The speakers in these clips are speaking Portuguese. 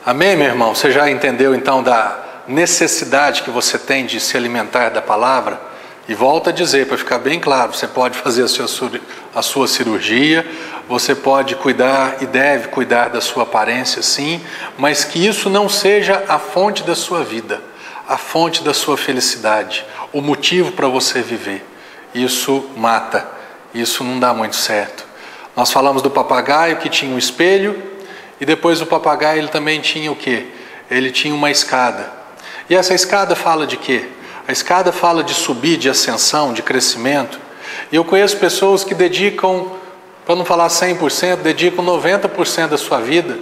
Amém, meu irmão? Você já entendeu então da necessidade que você tem de se alimentar da palavra? E volto a dizer, para ficar bem claro, você pode fazer a sua cirurgia, você pode cuidar e deve cuidar da sua aparência, sim, mas que isso não seja a fonte da sua vida, a fonte da sua felicidade, o motivo para você viver. Isso mata, isso não dá muito certo. Nós falamos do papagaio que tinha um espelho, e depois o papagaio ele também tinha o quê? Ele tinha uma escada. E essa escada fala de quê? A escada fala de subir, de ascensão, de crescimento. E eu conheço pessoas que dedicam, para não falar 100%, dedicam 90% da sua vida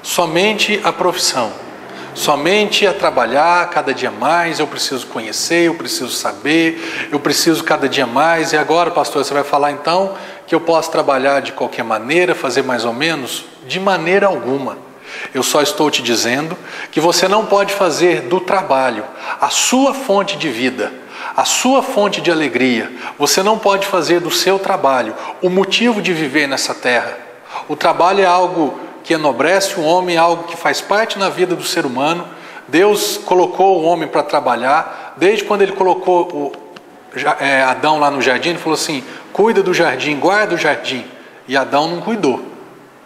somente à profissão. Somente a trabalhar cada dia mais, eu preciso conhecer, eu preciso saber, eu preciso cada dia mais. E agora, pastor, você vai falar então que eu posso trabalhar de qualquer maneira, fazer mais ou menos? De maneira alguma. Eu só estou te dizendo que você não pode fazer do trabalho a sua fonte de vida, a sua fonte de alegria. Você não pode fazer do seu trabalho o motivo de viver nessa terra. O trabalho é algo que enobrece o homem, é algo que faz parte na vida do ser humano. Deus colocou o homem para trabalhar. Desde quando ele colocou Adão lá no jardim, ele falou assim: cuida do jardim, guarda o jardim. E Adão não cuidou.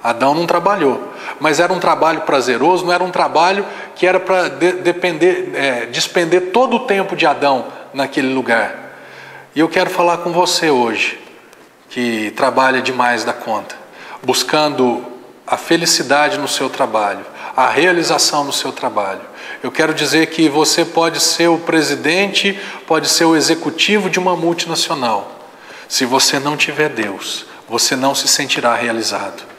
Adão não trabalhou, mas era um trabalho prazeroso, não era um trabalho que era para despender todo o tempo de Adão naquele lugar. E eu quero falar com você hoje, que trabalha demais da conta, buscando a felicidade no seu trabalho, a realização no seu trabalho. Eu quero dizer que você pode ser o presidente, pode ser o executivo de uma multinacional. Se você não tiver Deus, você não se sentirá realizado.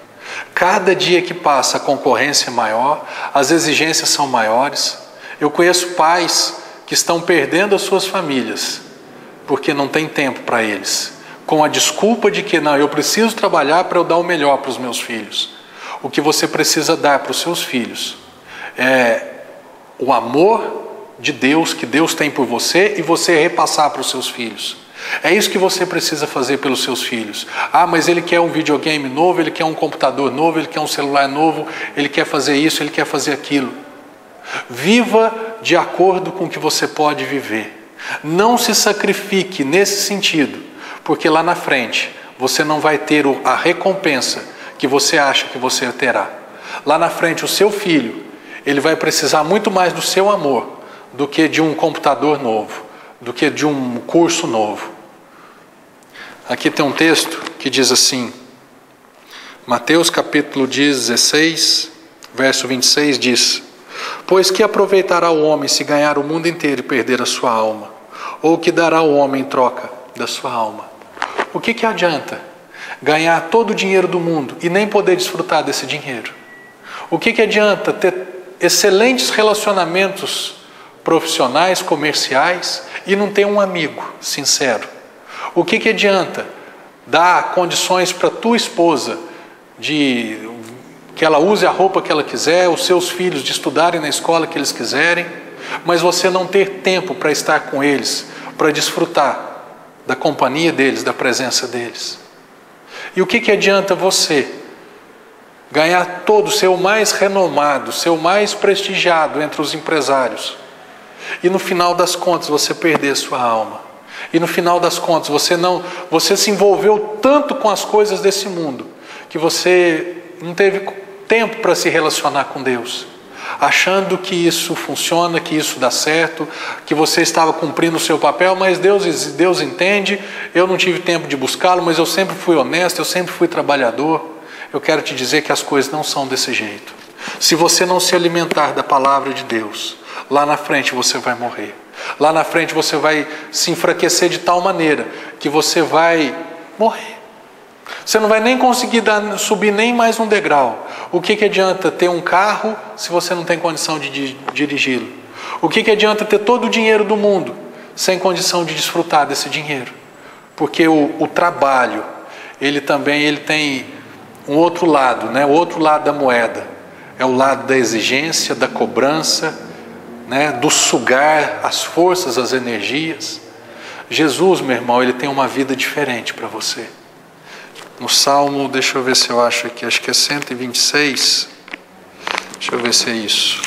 Cada dia que passa a concorrência é maior, as exigências são maiores. Eu conheço pais que estão perdendo as suas famílias porque não tem tempo para eles, com a desculpa de que não, eu preciso trabalhar para eu dar o melhor para os meus filhos. O que você precisa dar para os seus filhos é o amor de Deus que Deus tem por você e você repassar para os seus filhos. É isso que você precisa fazer pelos seus filhos. Ah, mas ele quer um videogame novo, ele quer um computador novo, ele quer um celular novo, ele quer fazer isso, ele quer fazer aquilo. Viva de acordo com o que você pode viver. Não se sacrifique nesse sentido, porque lá na frente você não vai ter a recompensa que você acha que você terá. Lá na frente o seu filho, ele vai precisar muito mais do seu amor do que de um computador novo, do que de um curso novo. Aqui tem um texto que diz assim, Mateus capítulo 16, verso 26 diz: pois que aproveitará o homem se ganhar o mundo inteiro e perder a sua alma? Ou que dará o homem em troca da sua alma? O que adianta ganhar todo o dinheiro do mundo e nem poder desfrutar desse dinheiro? O que adianta ter excelentes relacionamentos profissionais, comerciais e não ter um amigo sincero? O que adianta dar condições para tua esposa de que ela use a roupa que ela quiser, os seus filhos de estudarem na escola que eles quiserem, mas você não ter tempo para estar com eles, para desfrutar da companhia deles, da presença deles? E o que adianta você ganhar todo, ser o mais renomado, ser o mais prestigiado entre os empresários, e no final das contas você perder sua alma? E no final das contas você se envolveu tanto com as coisas desse mundo que você não teve tempo para se relacionar com Deus, achando que isso funciona, que isso dá certo, que você estava cumprindo o seu papel, mas Deus entende, eu não tive tempo de buscá-lo, mas eu sempre fui honesto, eu sempre fui trabalhador. Eu quero te dizer que as coisas não são desse jeito. Se você não se alimentar da palavra de Deus, lá na frente você vai morrer. Lá na frente você vai se enfraquecer de tal maneira que você vai morrer. Você não vai nem conseguir subir nem mais um degrau. O que adianta ter um carro se você não tem condição de dirigi-lo? O que adianta ter todo o dinheiro do mundo sem condição de desfrutar desse dinheiro? Porque o trabalho, ele tem um outro lado, né? O outro lado da moeda. É o lado da exigência, da cobrança, né? Do sugar as forças, as energias. Jesus, meu irmão, ele tem uma vida diferente para você. No Salmo, deixa eu ver se eu acho aqui, acho que é 126. Deixa eu ver se é isso.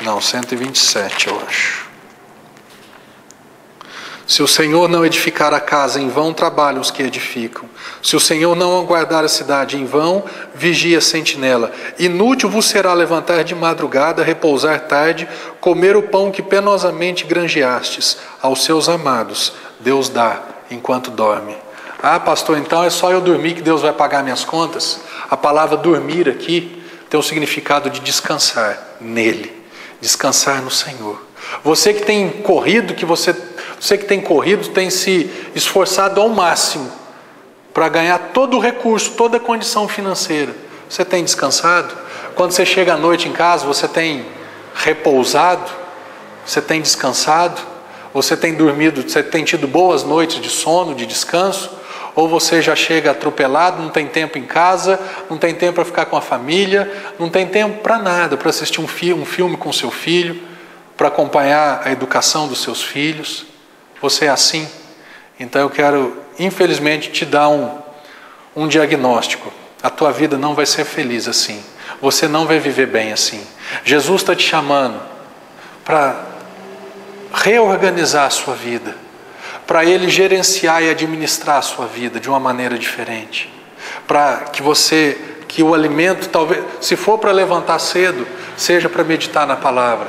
Não, 127 eu acho. Se o Senhor não edificar a casa, em vão trabalham os que edificam. Se o Senhor não guardar a cidade, em vão vigia a sentinela. Inútil vos será levantar de madrugada, repousar tarde, comer o pão que penosamente granjeastes. Aos seus amados Deus dá enquanto dorme. Ah, pastor, então é só eu dormir que Deus vai pagar minhas contas? A palavra dormir aqui tem o significado de descansar nele, descansar no Senhor. Você que tem corrido, tem se esforçado ao máximo para ganhar todo o recurso, toda a condição financeira. Você tem descansado? Quando você chega à noite em casa, você tem repousado? Você tem descansado? Você tem dormido, você tem tido boas noites de sono, de descanso? Ou você já chega atropelado, não tem tempo em casa, não tem tempo para ficar com a família, não tem tempo para nada, para assistir um filme com seu filho, para acompanhar a educação dos seus filhos? Você é assim? Então eu quero, infelizmente, te dar um diagnóstico. A tua vida não vai ser feliz assim. Você não vai viver bem assim. Jesus está te chamando para reorganizar a sua vida, para Ele gerenciar e administrar a sua vida de uma maneira diferente, para que o alimento, talvez, se for para levantar cedo, seja para meditar na palavra.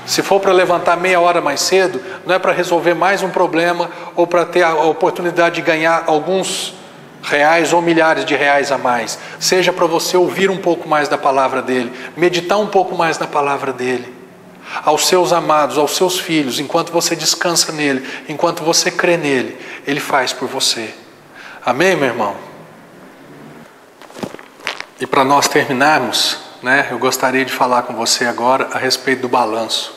Se for para levantar meia hora mais cedo, não é para resolver mais um problema ou para ter a oportunidade de ganhar alguns reais ou milhares de reais a mais. Seja para você ouvir um pouco mais da palavra dele, meditar um pouco mais na palavra dele. Aos seus amados, aos seus filhos, enquanto você descansa nele, enquanto você crê nele, ele faz por você. Amém, meu irmão? E para nós terminarmos, eu gostaria de falar com você agora a respeito do balanço.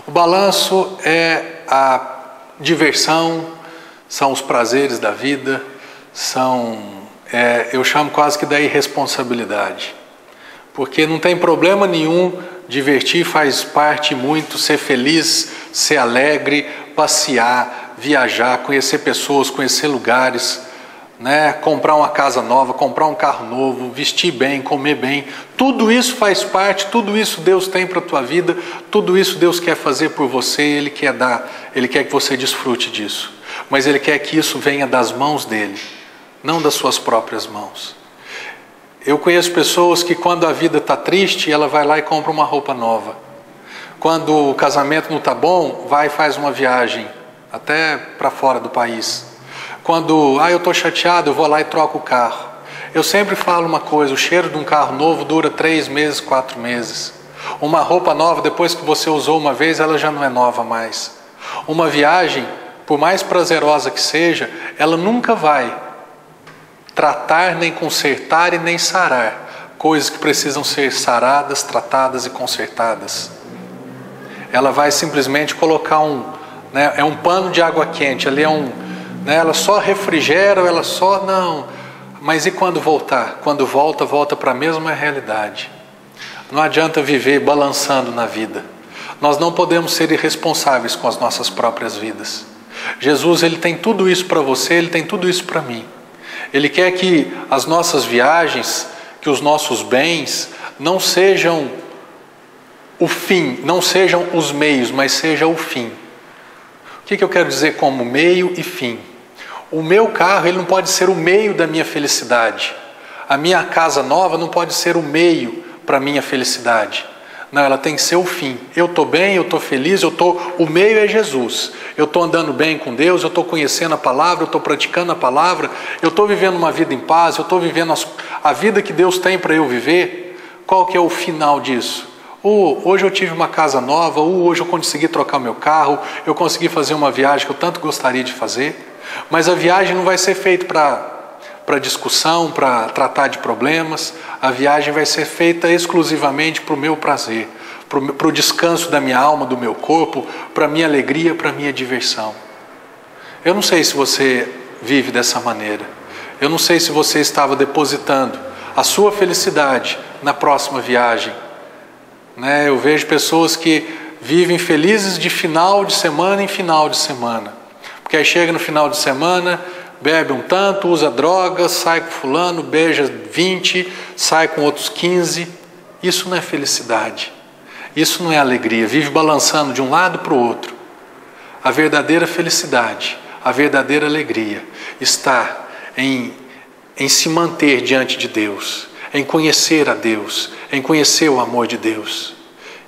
O balanço é a diversão, são os prazeres da vida, eu chamo quase que da irresponsabilidade. Porque não tem problema nenhum, divertir faz parte muito, ser feliz, ser alegre, passear, viajar, conhecer pessoas, conhecer lugares, comprar uma casa nova, comprar um carro novo, vestir bem, comer bem. Tudo isso faz parte, tudo isso Deus tem para a tua vida, tudo isso Deus quer fazer por você, Ele quer dar, Ele quer que você desfrute disso. Mas Ele quer que isso venha das mãos dEle, não das suas próprias mãos. Eu conheço pessoas que quando a vida está triste, ela vai lá e compra uma roupa nova. Quando o casamento não está bom, vai e faz uma viagem, até para fora do país. Quando, eu estou chateado, eu vou lá e troco o carro. Eu sempre falo uma coisa, o cheiro de um carro novo dura 3 meses, 4 meses. Uma roupa nova, depois que você usou uma vez, ela já não é nova mais. Uma viagem, por mais prazerosa que seja, ela nunca vai tratar, nem consertar e nem sarar coisas que precisam ser saradas, tratadas e consertadas. Ela vai simplesmente colocar um pano de água quente, ali ela só refrigera, mas e quando voltar? Quando volta para a mesma realidade. Não adianta viver balançando na vida. Nós não podemos ser irresponsáveis com as nossas próprias vidas. Jesus, Ele tem tudo isso para você, Ele tem tudo isso para mim. Ele quer que as nossas viagens, que os nossos bens não sejam o fim, não sejam os meios, mas seja o fim. O que eu quero dizer como meio e fim? O meu carro, ele não pode ser o meio da minha felicidade. A minha casa nova não pode ser o meio para a minha felicidade. Não, ela tem que ser o fim. Eu estou bem, eu estou feliz, o meio é Jesus. Eu estou andando bem com Deus, eu estou conhecendo a palavra, eu estou praticando a palavra, eu estou vivendo uma vida em paz, eu estou vivendo a vida que Deus tem para eu viver. Qual que é o final disso? Hoje eu tive uma casa nova, hoje eu consegui trocar o meu carro, eu consegui fazer uma viagem que eu tanto gostaria de fazer. Mas a viagem não vai ser feita para discussão, para tratar de problemas. A viagem vai ser feita exclusivamente para o meu prazer, para o descanso da minha alma, do meu corpo, para a minha alegria, para a minha diversão. Eu não sei se você vive dessa maneira. Eu não sei se você estava depositando a sua felicidade na próxima viagem. Eu vejo pessoas que vivem felizes de final de semana em final de semana. Porque aí chega no final de semana, bebe um tanto, usa drogas, sai com fulano, beija 20, sai com outros 15. Isso não é felicidade, isso não é alegria, vive balançando de um lado para o outro. A verdadeira felicidade, a verdadeira alegria está em se manter diante de Deus, em conhecer a Deus, em conhecer o amor de Deus.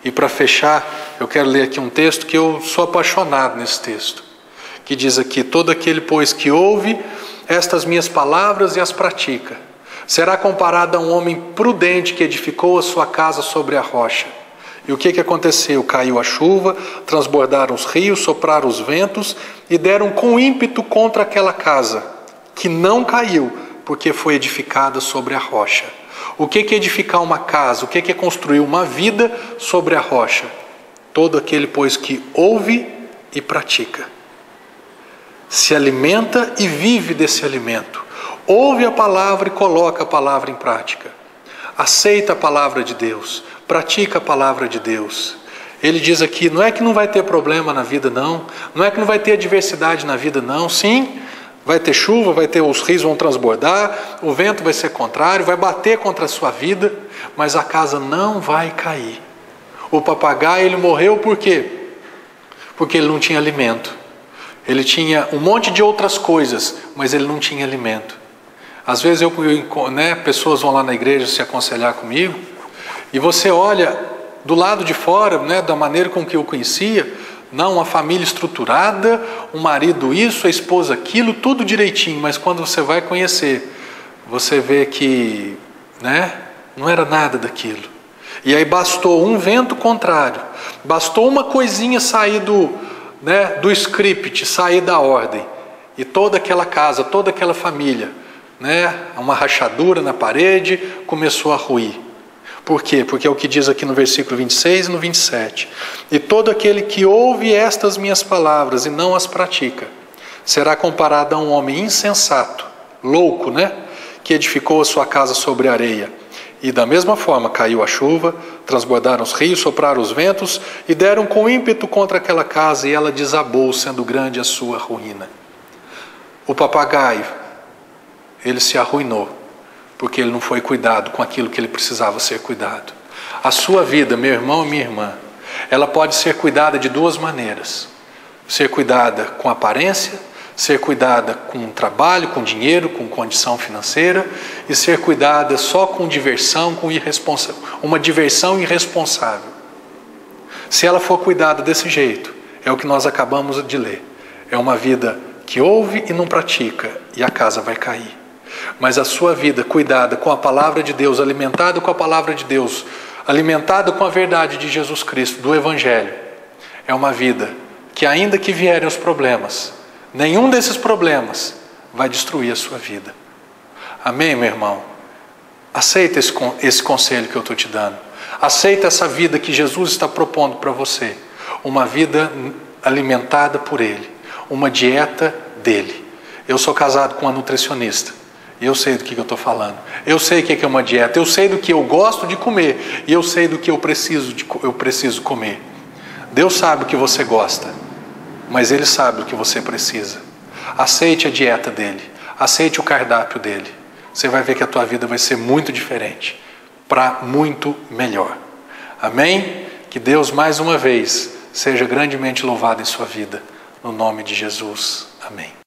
E para fechar, eu quero ler aqui um texto que eu sou apaixonado nesse texto, que diz aqui: todo aquele, pois, que ouve estas minhas palavras e as pratica, será comparado a um homem prudente que edificou a sua casa sobre a rocha. E o que aconteceu? Caiu a chuva, transbordaram os rios, sopraram os ventos e deram com ímpeto contra aquela casa, que não caiu, porque foi edificada sobre a rocha. O que é edificar uma casa? O que é construir uma vida sobre a rocha? Todo aquele, pois, que ouve e pratica, se alimenta e vive desse alimento, ouve a palavra e coloca a palavra em prática, aceita a palavra de Deus, pratica a palavra de Deus. Ele diz aqui, não é que não vai ter problema na vida, não é que não vai ter adversidade na vida, não. Sim, vai ter chuva, os rios vão transbordar, o vento vai ser contrário, vai bater contra a sua vida, mas a casa não vai cair. O papagaio, ele morreu por quê? Porque ele não tinha alimento. Ele tinha um monte de outras coisas, mas ele não tinha alimento. Às vezes pessoas vão lá na igreja se aconselhar comigo, e você olha do lado de fora, da maneira com que eu conhecia, uma família estruturada, um marido isso, a esposa aquilo, tudo direitinho, mas quando você vai conhecer, você vê que não era nada daquilo. E aí bastou um vento contrário, bastou uma coisinha sair do script, sair da ordem, e toda aquela casa, toda aquela família, uma rachadura na parede, começou a ruir. Por quê? Porque é o que diz aqui no versículo 26 e no 27. E todo aquele que ouve estas minhas palavras e não as pratica, será comparado a um homem insensato, louco, que edificou a sua casa sobre a areia. E da mesma forma caiu a chuva, transbordaram os rios, sopraram os ventos e deram com ímpeto contra aquela casa, e ela desabou, sendo grande a sua ruína. O papagaio, ele se arruinou, porque ele não foi cuidado com aquilo que ele precisava ser cuidado. A sua vida, meu irmão e minha irmã, ela pode ser cuidada de duas maneiras: ser cuidada com aparência, ser cuidada com trabalho, com dinheiro, com condição financeira, e ser cuidada só com diversão, com uma diversão irresponsável. Se ela for cuidada desse jeito, é o que nós acabamos de ler, é uma vida que ouve e não pratica, e a casa vai cair. Mas a sua vida cuidada com a palavra de Deus, alimentada com a palavra de Deus, alimentada com a verdade de Jesus Cristo, do Evangelho, é uma vida que, ainda que vierem os problemas, nenhum desses problemas vai destruir a sua vida. Amém, meu irmão? Aceita esse conselho que eu estou te dando. Aceita essa vida que Jesus está propondo para você. Uma vida alimentada por Ele, uma dieta dEle. Eu sou casado com uma nutricionista. E eu sei do que eu estou falando. Eu sei o que é uma dieta. Eu sei do que eu gosto de comer. E eu sei do que eu preciso comer. Deus sabe o que você gosta, mas Ele sabe o que você precisa. Aceite a dieta dEle. Aceite o cardápio dEle. Você vai ver que a tua vida vai ser muito diferente, para muito melhor. Amém? Que Deus mais uma vez seja grandemente louvado em sua vida. No nome de Jesus. Amém.